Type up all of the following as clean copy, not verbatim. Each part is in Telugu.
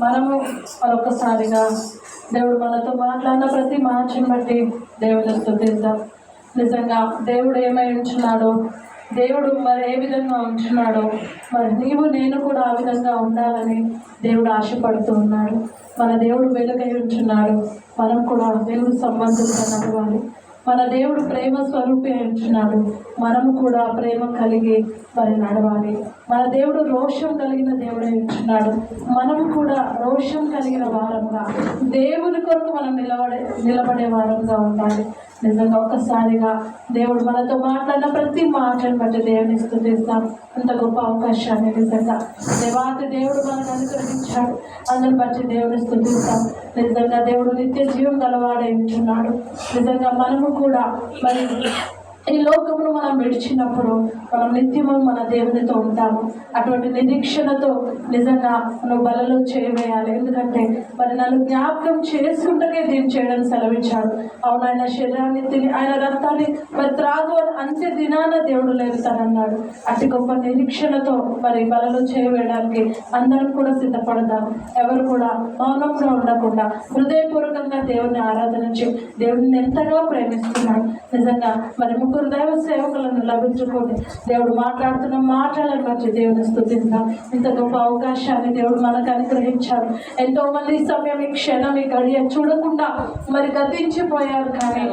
మనము మరొకసారిగా దేవుడు మనతో మాట్లాడిన ప్రతి మాటను బట్టి దేవుని స్తుతిద్దాం. నిజంగా దేవుడు ఏమై ఉంచున్నాడో, దేవుడు మరి ఏ విధంగా ఉంచున్నాడో, మరి నీవు నేను కూడా ఆ విధంగా ఉండాలని దేవుడు ఆశపడుతూ ఉన్నాడు. మన దేవుడు వెలుగై ఉంచున్నాడు, మనం కూడా వెలుగు సంబంధంగా నడవాలి. మన దేవుడు ప్రేమ స్వరూపి ఉంచున్నాడు, మనము కూడా ప్రేమ కలిగి మరి నడవాలి. మన దేవుడు రోషం కలిగిన దేవుడే ఉంచున్నాడు, మనము కూడా రోషం కలిగిన వారంగా దేవుని కొరకు మనం నిలబడే వారంగా ఉండాలి. నిజంగా ఒక్కసారిగా దేవుడు మనతో మాట్లాడిన ప్రతి మాటను బట్టి దేవుని స్తుతిస్తాం. అంత గొప్ప అవకాశాన్ని నిజంగా దేవాతి దేవుడు మనకు అనుగ్రహించాడు, అందుని బట్టి దేవుని స్తుతిస్తాం. నిజంగా దేవుడు నిత్య జీవం గలవాడే ఉంటున్నాడు. నిజంగా మనము కూడా మరి ఈ లోకమును మనం విడిచినప్పుడు మనం నిత్యము మన దేవునితో ఉంటాము. అటువంటి నిరీక్షణతో నిజంగా నువ్వు బలలో చేయవేయాలి. ఎందుకంటే మరి నన్ను జ్ఞాపకం చేసుకుంటకే దీన్ని చేయడం సెలవించాడు. అవును, ఆయన శరీరాన్ని తిని ఆయన రక్తాన్ని మరి త్రాగు అంత్య దినాన దేవుడు లేపుతానన్నాడు. అతి గొప్ప నిరీక్షణతో మరి బలలో చేయవేయడానికి అందరం కూడా సిద్ధపడదాం. ఎవరు కూడా మౌనంగా ఉండకుండా హృదయపూర్వకంగా దేవుని ఆరాధన దేవుడిని ఎంతగా ప్రేమిస్తున్నాడు. నిజంగా మరి ముగ్గురు దైవ సేవకులను లభించుకొని దేవుడు మాట్లాడుతున్న మాటలను బట్టి దేవుని స్తుతిద్దాం. ఇంత గొప్ప అవకాశాన్ని దేవుడు మనకు అనుగ్రహించాడు. ఎంతో మంది ఈ సమయం, ఈ క్షణం, ఈ గడియ చూడకుండా మరి గతించిపోయారు, కానీ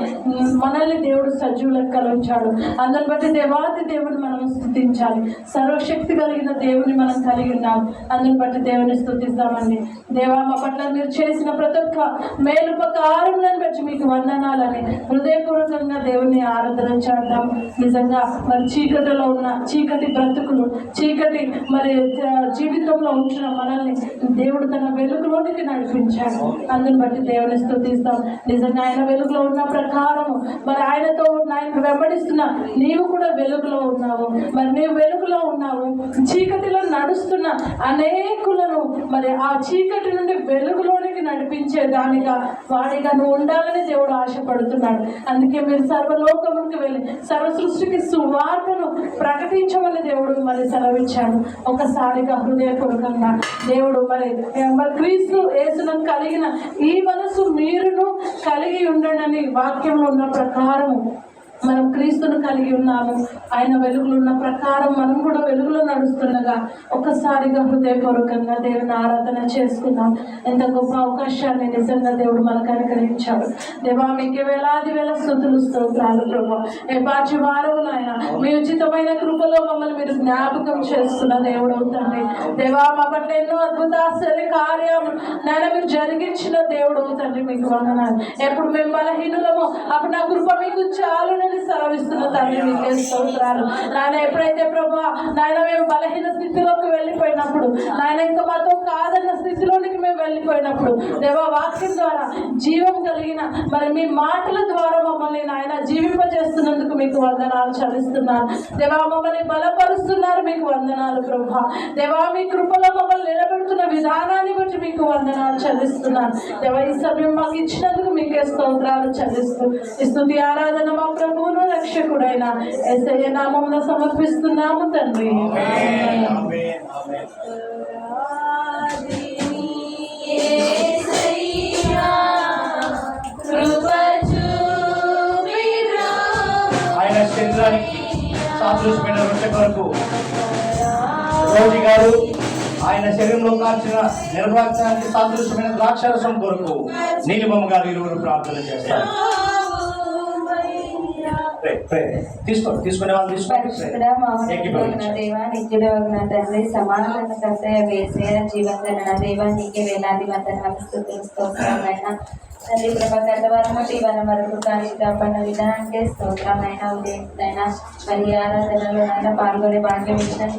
మనల్ని దేవుడు సజీవ లెక్కలు ఉంచాడు. అందుని బట్టి దేవాది దేవుని మనం స్తుతించాలి. సర్వశక్తి కలిగిన దేవుని మనం కలిగి ఉన్నాం. అందుని బట్టి దేవుని స్తుతిద్దామండి. దేవా, మా పట్ల మీరు చేసిన ప్రతి ఒక్క మేలుపకారములను బట్టి మీకు వందనాలని హృదయపూర్వకంగా దేవుని ఆరాధన చేద్దాం. నిజంగా మరి చీకటిలో ఉన్న చీకటి బ్రతుకులు, చీకటి మరి జీవితంలో ఉంచిన మనల్ని దేవుడు తన వెలుగులోనికి నడిపించాడు. అందుని బట్టి దేవుని స్తుతిస్తాం. నిజంగా ఆయన వెలుగులో ఉన్న ప్రకారము మరి ఆయనతో ఆయన వెంబడిస్తున్న నీవు కూడా వెలుగులో ఉన్నావు. మరి నీవు వెలుగులో ఉన్నావు, చీకటిలో నడుస్తున్న అనేకులను మరి ఆ చీకటి నుండి వెలుగులోనికి నడిపించే దానిగా వాడిగా నువ్వు ఉండాలని దేవుడు ఆశపడుతున్నాడు. అందుకే మీరు సర్వలోకమునికి వెళ్ళి సర్వ సృష్టికి సువార్తను ప్రకటించమని దేవుడు మరి సెలవిచ్చాడు. ఒకసారిగా హృదయపూర్వకంగా దేవుడు మరి క్రీస్తు యేసును కలిగిన ఈ మనసు మీరును కలిగి ఉండండి వాక్యంలో ఉన్న ప్రకారం మనం క్రీస్తును కలిగి ఉన్నాము. ఆయన వెలుగులు ఉన్న ప్రకారం మనం కూడా వెలుగులో నడుస్తుండగా ఒక్కసారిగా హృదయపూర్వకంగా దేవుని ఆరాధన చేసుకుందాం. ఎంత గొప్ప అవకాశాన్ని నిజంగా దేవుడు మనకు అనుగ్రహించాడు. దేవా, మీకు వేలాది వేల స్తుతులు స్తోత్రాలు ప్రభా. ఏ పాటి వారము నాయన మీ ఉచితమైన కృపలో మమ్మల్ని మీరు జ్ఞాపకం చేస్తున్న దేవుడు అవుతండి. దేవా, మా పట్ల ఎన్నో అద్భుత ఆశ్చర్య కార్యాలు నాయన మీరు జరిగించిన దేవుడు అవుతండి. మీకు వందనాలు. ఎప్పుడు మేము బలహీనులమో అప్పుడు నా కృప మీకు చాలు సెలవిస్తున్న తండ్రి, మీకే స్తోత్రాలు నాయన. ఎప్పుడైతే ప్రభా నాయన మేము బలహీన స్థితిలోకి వెళ్ళిపోయినప్పుడు, నాయన ఇంకా మాతో కాదన్న స్థితిలోనికి మేము వెళ్ళిపోయినప్పుడు దేవా, వాక్యం ద్వారా జీవం కలిగిన మరి మీ మాటల ద్వారా మమ్మల్ని నాయన జీవింపజేస్తున్నందుకు మీకు వందనాలు చెల్లిస్తున్నాను. దేవా, మమ్మల్ని బలపరుస్తున్నారు, మీకు వందనాలు ప్రభా. దేవా, మీ కృపలో మమ్మల్ని నిలబెడుతున్న విధానాన్ని బట్టి మీకు వందనాలు చెల్లిస్తున్నాను. దేవా, ఈ సమయం మాకు ఇచ్చినందుకు మీకే స్తోత్రాలు చెల్లిస్తూ ఈ స్తుతి ఆరాధన మా ప్రభువును రక్షకుడైన యేసయ్య నామమున సమర్పిస్తున్నాము తండ్రి. ఆయన శరీరానికి సాదృశ్యమైన రొట్టె కొరకు రోజు గారు ఆయన శరీరంలో కాల్చిన నిర్వాచానికి సాదృశ్యమైన ద్రాక్షరసం కొరకు నీలిమమ్మ గారు ఇరువురు ప్రార్థన చేస్తారు. తీసుకునే వాళ్ళు తండ్రి, సమాధాన కర్తయ్య వేసే జీవంగా దేవా, నీకే వేలాది వందనాలు స్తుతులు స్తోత్రాలైనా తండ్రి. ప్రభాకర్ వారం ఇవాళ వరకు కానీ కాపాడిన విధానానికే స్తోత్రాలైనా ఉదయం మరి ఆరాధనలో పాల్గొనే భాగ్యం ఇచ్చిన